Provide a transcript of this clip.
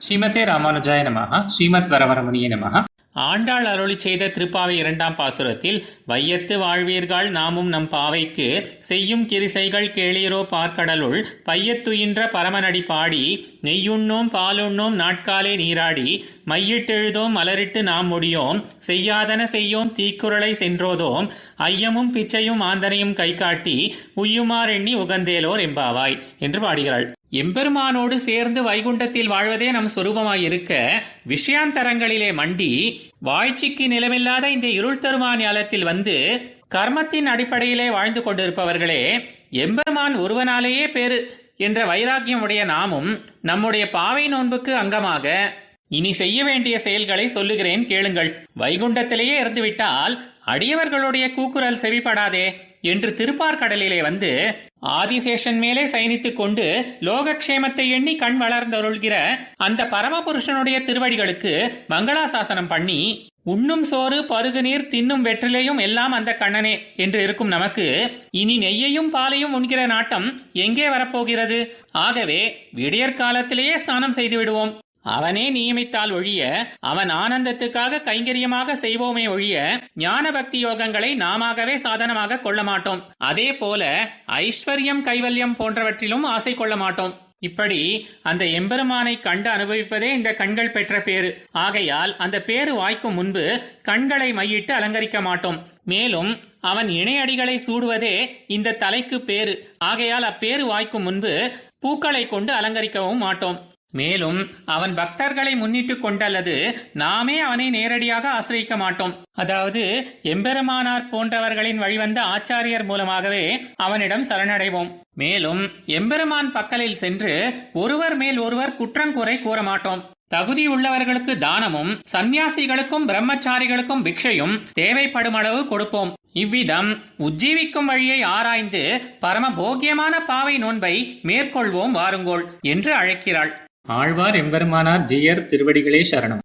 ஸ்ரீமதே ராமானுஜாய நமஹ. ஸ்ரீமத் வரவரமுனியே நமஹ. ஆண்டாள் அருளி செய்த திருப்பாவை 2ஆம் பாசுரத்தில் வையத்து வாழ்வீர்கள் நாமும் நம் பாவைக்கு செய்யும் கிரிசைகள் கேளீரோ பார்க்கடலுள் பையத்துயின்ற பரமனடி பாடி நெய்யுண்ணோம் பாலுண்ணோம் நாட்காலே நீராடி மையிட்டெழுதோம் மலரிட்டு நாம் முடியோம் செய்யாதன செய்யோம் தீக்குறளை சென்றோதோம் ஐயமும் பிச்சையும் ஆந்தனையும் கை காட்டி உய்யுமாறெண்ணி உகந்தேலோர் எம்பாவாய் என்று பாடுகிறாள். எம்பெருமானோடு சேர்ந்து வைகுண்டத்தில் வாழ்வதே நம் சொரூபமாயிருக்க விஷயாந்தரங்களிலே மண்டி வாழ்ச்சிக்கு நிலமில்லாத இந்த இருள் தருமா ஞாலத்தில் வந்து கர்மத்தின் அடிப்படையிலே வாழ்ந்து கொண்டிருப்பவர்களே, எம்பெருமான் ஒருவனாலேயே பேரு என்ற வைராக்கியம் உடைய நாமும் நம்முடைய பாவை நோன்புக்கு அங்கமாக இனி செய்ய வேண்டிய செயல்களை சொல்லுகிறேன் கேளுங்கள். வைகுண்டத்திலேயே இருந்துவிட்டால் அடியவர்களுடைய கூக்குரல் செவிப்படாதே என்று திருப்பார்கடலிலே வந்து ஆதிசேஷன் மேலே சயனித்துக் கொண்டு லோகக்ஷேமத்தை எண்ணி கண் வளர்ந்தருள்கிற அந்த பரமபுருஷனுடைய திருவடிகளுக்கு மங்களாசாசனம் பண்ணி உண்ணும் சோறு பருகு நீர் தின்னும் வெற்றிலையும் எல்லாம் அந்த கண்ணனே என்று இருக்கும் நமக்கு இனி நெய்யையும் பாலையும் உண்கிற நாட்டம் எங்கே வரப்போகிறது? ஆகவே விடியற்காலத்திலேயே ஸ்நானம் செய்து விடுவோம். அவனே நியமித்தால் ஒழிய அவன் ஆனந்தத்துக்காக கைங்கரியமாக செய்வோமே ஒழிய ஞான பக்தி யோகங்களை நாமவே சாதனமாக கொள்ள மாட்டோம். அதே போல ஐஸ்வர்யம் கைவல்யம் போன்றவற்றிலும் ஆசை கொள்ள மாட்டோம். இப்படி அந்த எம்பெருமானை கண்டு அனுபவிப்பதே இந்த கண்கள் பெற்ற பேரு. ஆகையால் அந்த பேரு வாய்க்கும் முன்பு கண்களை மையிட்டு அலங்கரிக்க மாட்டோம். மேலும் அவன் இணையடிகளை சூடுவதே இந்த தலைக்கு பேரு. ஆகையால் அப்பேரு வாய்க்கும் முன்பு பூக்களை கொண்டு அலங்கரிக்கவும் மாட்டோம். மேலும் அவன் பக்தர்களை முன்னிட்டு கொண்டல்லது நாமே அவனை நேரடியாக ஆசிரியிக்க மாட்டோம். அதாவது எம்பெருமானார் போன்றவர்களின் வழிவந்த ஆச்சாரியர் மூலமாகவே அவனிடம் சரணடைவோம். மேலும் எம்பெருமான் பக்கலில் சென்று ஒருவர் மேல் ஒருவர் குற்றங்குறை கூற மாட்டோம். தகுதி உள்ளவர்களுக்கு தானமும் சந்நியாசிகளுக்கும் பிரம்மச்சாரிகளுக்கும் பிக்ஷையும் தேவைப்படுமளவு கொடுப்போம். இவ்விதம் உஜ்ஜீவிக்கும் வழியை ஆராய்ந்து பரம போக்கியமான பாவை நோன்பை மேற்கொள்வோம் வாருங்கோள் என்று அழைக்கிறாள். ஆழ்வார் எம்பெருமானார் ஜீயர் திருவடிகளே சரணம்.